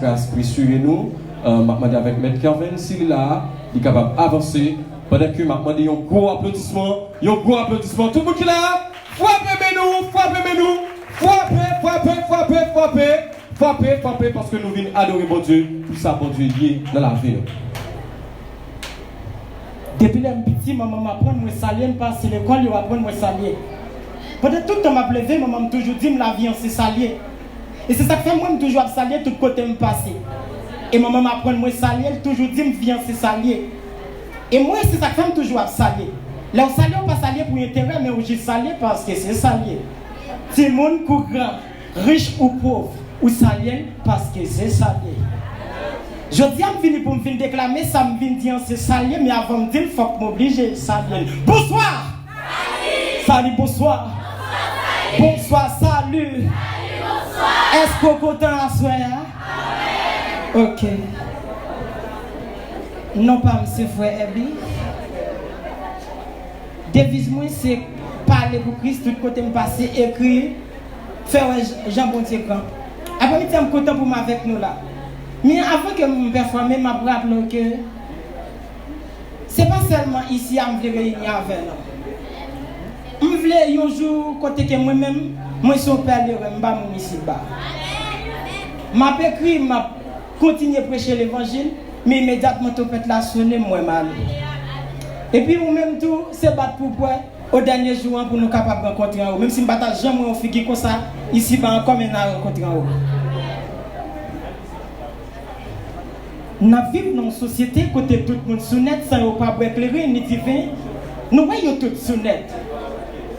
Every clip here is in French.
grâce précieux nous. Je demande avec M. Kervin, s'il est là, il est capable d'avancer. Pendant que je demande un gros applaudissement. Tout le monde qui est là, frappez-nous, frappez, parce que nous venons adorer mon Dieu, tout ça, mon Dieu, lié dans la vie. Depuis les petits, maman m'apprend à me saluer, parce que l'école, il apprend à me saluer. Pendant tout le temps, je me levé, maman m'a toujours dit que la vie, on s'est salué. Et c'est ça que fait moi, je toujours saluer tout côté me passer. Et maman m'apprend à me saluer, toujours dit que viens se saluer. Et moi, c'est ça que fait toujours saluer. Là, on salue, on pas saluer pour intérêt, mais on juste saluer parce que c'est saluer. Si le monde courant, riche ou pauvre, ou saluer parce que c'est saluer. Je dis à me pour me déclamer, ça me vient dire c'est saluer, mais avant de me dire, il faut que je m'oblige à saluer. Bonsoir! Salut, bonsoir! Bonsoir, salut! Bonsoir! Est-ce qu'on est content à soir? Ok. Non pas M. Frère Ebi. Devise moi c'est parler pour Christ, tout côté me passer, écrire, faire Jean Bontier Camp. Après, je suis content pour moi avec nous là. Mais avant que je me performe, je me rappelle que ce n'est pas seulement ici à me réunir avec nous. Je voulais un jour, côté que moi-même, moi je suis au père de Remba, je suis ici bas. Je écrit, je continue à prêcher l'évangile. Mais immédiatement, tout peut la sonner, moi, mal. Et puis, nous-mêmes, tout, c'est battre pour boire au dernier jour pour nous capables de rencontrer en haut. Même si nous ne battons jamais on figure comme ça, ici, encore maintenant, rencontrer en haut. Nous vivons dans une société côté tout le monde sonnette, sans pas éclairer ni divin. Nous voyons tout sonnette.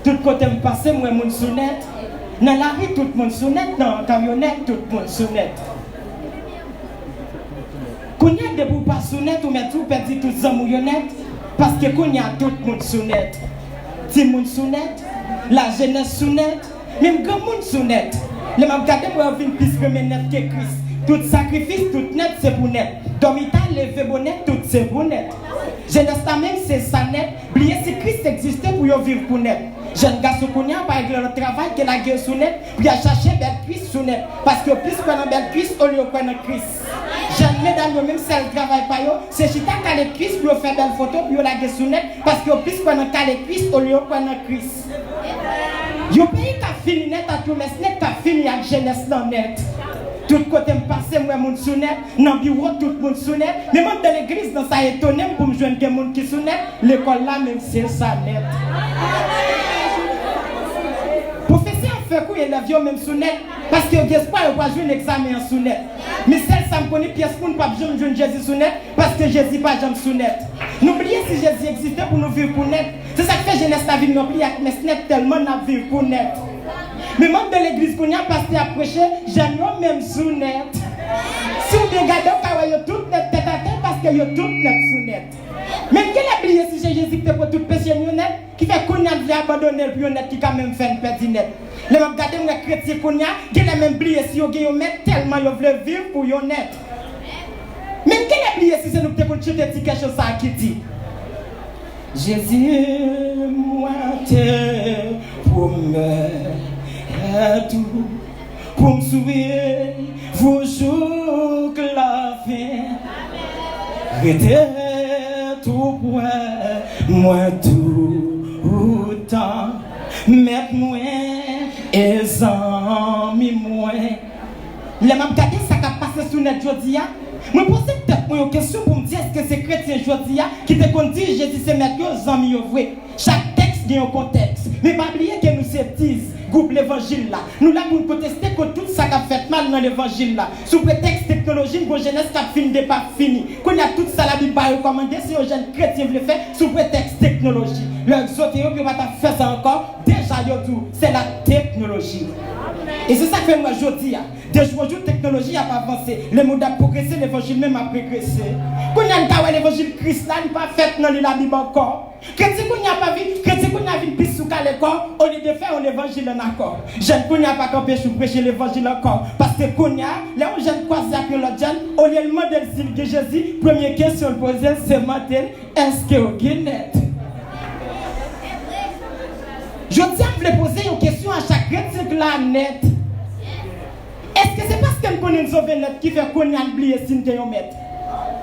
Tout côté me passe, moi, mon sonnette. Dans la rue, tout le monde sonnette. Dans la camionnette, tout le monde sonnette. Quand il y a des bouts pas sonnettes, on met tout perdu tout ça mouillonnette. Parce que quand il y a tout le monde sonnette. Tout le monde sonnette, la jeunesse sonnette, même grand monde sonnette. Les mêmes gars pour avoir une piste comme net que Christ. Tout sacrifice, tout net, c'est pour net. Domita, levé bonnet, tout c'est pour net. Jeunesse même, c'est ça net. Oubliez si Christ existait pour vivre pour net. Jeune garçon qu'on a par exemple le travail que la guerre sous net, puis à chercher belle cuisse sous net. Parce que plus qu'on a belle cuisse, au lieu qu'on a Christ. Jeune mesdames, même si elles ne travaillent pas, c'est chita qu'à les cuisses, puis on fait belle photo, puis on la guerre sous net. Parce que plus qu'on a qu'à les cuisses, au lieu qu'on a Christ. Yo pays qui a fini net à tout, mais ce n'est pas fini avec jeunesse dans net. Tout côté me passe, moi, mon sonnet, dans le bureau, tout le monde sonnet. Mais même dans l'église, dans ça étonné pour me joindre des gens qui sonnet, l'école là, même c'est ça net. Professeur fait quoi, il a même sonnet, parce que j'espère qu'il va jouer l'examen en sonnet. Mais celle ça me connaît, pièce pour ne pas jouer Jésus sonnet, parce que Jésus pas jamais sonnet. N'oubliez si Jésus existait pour nous vivre pour net. C'est ça qui fait jeunesse la vie, n'oubliez que mais ce n'est tellement nous vivre pour net. Mais même dans l'église qu'on a passé à prêcher, j'aime même sous net. Si vous regardez, vous avez tout net tête à tête parce que vous avez tout net sous net. Même quel a oublié si Jésus était pour tout péché net, qui fait qu'on a déjà abandonné le net qui quand même fait une perte net. Les mêmes regardez les chrétiens qu'on a, qui a même oublié si vous avez net tellement vous voulez vivre pour vous net. Même quel a oublié si c'est nous qui avons chuté quelque chose qui dit. Jésus, moi, t'es pour me. Tout pour me souvenir vos jours que la fin était tout pour moi tout autant mettre moi et amis moi les mêmes gars ça qui a passé sur notre jodia moi pose peut-être une question pour me dire est-ce que c'est chrétien jodia qui te conduit Jésus c'est mettre aux amis vrai chaque texte a un contexte mais pas oublier que nous c'est 10 groupe l'évangile là. Nous là pour contester que tout ça qui a fait mal dans l'évangile là. Sous prétexte technologique, pour jeunesse qui a fini de pas fini. Qu'on a tout ça la Bible pas recommandé si les jeunes chrétiens veulent faire sous prétexte technologie. Leur sauter puis on va faire ça encore. Déjà yo tout, c'est la technologie. Et c'est ça que moi je dis. Des jours technologie a pas avancé. Le monde a progressé, l'évangile même a progressé. Qu'on a un l'évangile Christ là, il pas fait dans la Bible encore. Chrétien qu'on n'a pas vu, chrétien qu'on a vu plus sous l'école, au lieu de faire l'évangile en accord. Jeune qu'on n'a pas campé sur prêcher l'évangile encore. Parce que qu'on a, là où jeune croise avec l'autre jeune, au lieu de demander le de Jésus, première question posée, c'est matin, est-ce que vous êtes net? Je tiens à vous poser une question à chaque chrétien là net. Est-ce que c'est parce que nous connaissons sauver net qui fait qu'on a oublié si nous sommes maître?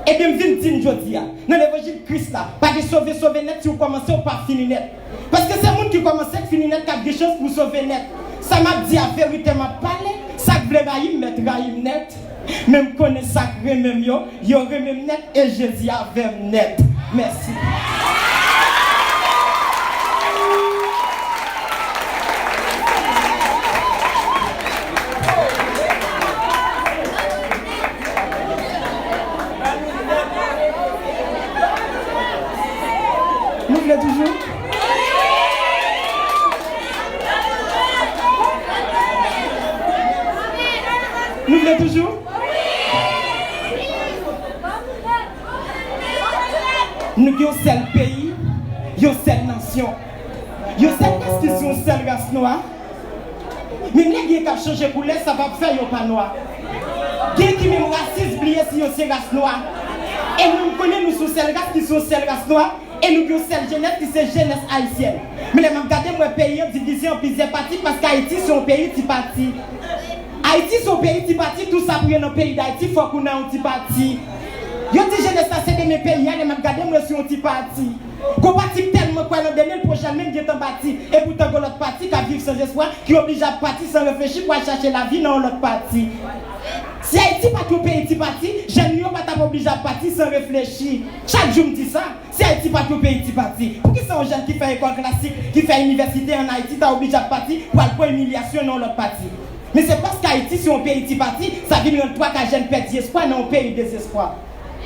Et bien, je viens de dire, dans l'évangile Christ, là, pas de sauver net si vous commencez ou pas finir net. Parce que c'est le monde qui commence à finir net qui a des chances pour sauver net. Ça m'a dit la vérité, m'a parlé, ça que voulait raïm, mettre raïm net. Même connaît ça que même yo même net et Jésus avait net. Merci. Nous voulons toujours? Nous voulons toujours? Nous avons un seul pays, une seule nation. Une seule question, une seule race noire. Même les gens qui ont changé pour l'air, ça va faire un pas noir. Les gens qui même racistes, oubliez si c'est race noire. Et nous connaissons nous seule race qui sont seule race noire. Et nous avons seule jeunesse qui c'est jeunesse haïtienne. Mais les gens regardez mon pays divisé en plusieurs parties parce qu'Haïti c'est un pays petit parti. Haïti c'est un pays petit parti, tout ça pour un pays d'Haïti, il faut qu'on ait un petit parti. Yo dis jeunesse c'est de mes pays, les gens regardez moi sur un petit parti. Qu'on parti tellement quoi dans dernier prochain même qui est en parti et pourtant l'autre parti qui vit sans espoir, qui oblige à partir sans réfléchir pour chercher la vie dans l'autre parti. Si Haïti pas tout pays petit parti, j'aime pas t'as obligé à partir sans réfléchir. Chaque jour me dit ça. Si Haïti pas tout pays petit parti, pour qui sont jeunes qui fait école classique, qui fait université en Haïti, t'as obligé à partir pour aller pour humiliation dans l'autre parti. Mais c'est parce qu'Haïti c'est un pays petit parti, ça vient de toi que jeunes perdent espoir dans un pays désespoir.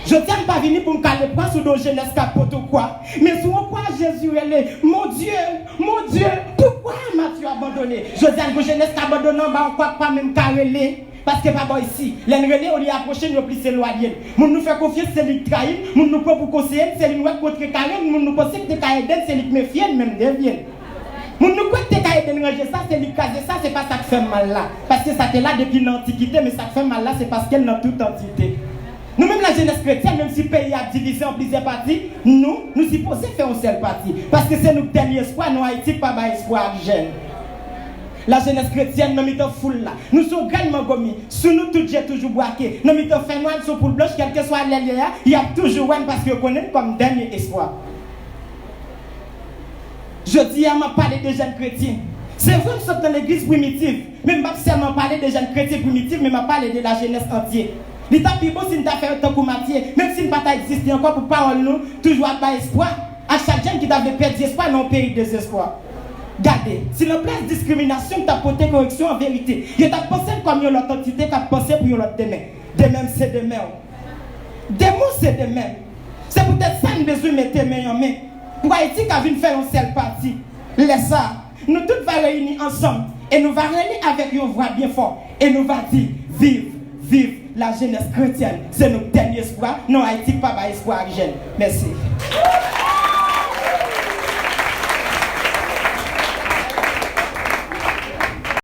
Je tiens pas venir pour me caler pas sur nos jeunesse capote ou quoi. Mais sur quoi Jésus est mon Dieu, pourquoi m'as-tu abandonné? Je tiens que jeunesse abandonnant, bah on croit pas même carrelé. Parce que pas bon ici, les relais on y approcher nous plus éloigner. Moun nous fait confiance c'est lui trahir, moun nous prend pour conseiller, c'est lui nous contre carré, moun nous conseille que t'es aider, c'est lui qui me fier même devient. Moun nous croit que t'es aider ranger ça, c'est lui caser ça, c'est pas ça qui fait mal là. Parce que ça t'est là depuis l'antiquité, mais ça qui fait mal là c'est parce qu'elle n'a toute entité. Nous-mêmes, la jeunesse chrétienne, même si le pays a divisé en plusieurs parties, nous supposons faire un seul parti. Parce que c'est notre dernier espoir, nous Haïti, pas espoir jeune. La jeunesse chrétienne, nous mettons foule là. Nous sommes grandement gomis. Sous nous, tout j'ai toujours braqué. Nous mettons fin noir, sur poule blanche, quel que soit l'aile, il y a toujours un parce que nous connaissons comme dernier espoir. Je dis à m'a parler des jeunes chrétiens. C'est vrai que nous sommes dans l'église primitive. Mais je ne vais pas seulement parler des jeunes chrétiens primitifs, mais je vais parler de la jeunesse entière. L'état plus beau, si nous avons fait autant pour Mathieu, même si nous n'avons pas existé encore pour parole, nous, toujours pas espoir. À chaque jeune qui avait perdu espoir dans le pays des espoirs. Regardez, si la place discrimination, tu as porté correction en vérité. Tu as pensé comme une autre entité qui a pensé pour une autre demain. De même, c'est de même. Des mots, c'est de même. C'est peut-être ça que nous besoin de mettre les mains en main. Pour Haïti, qui a vu faire une seule partie. Laisse ça. Nous tous va réunir ensemble. Et nous va réunir avec une voix bien forte. Et nous va dire, vive la jeunesse chrétienne. C'est notre dernier espoir. Non, Haïti, pas espoir jeune. Merci.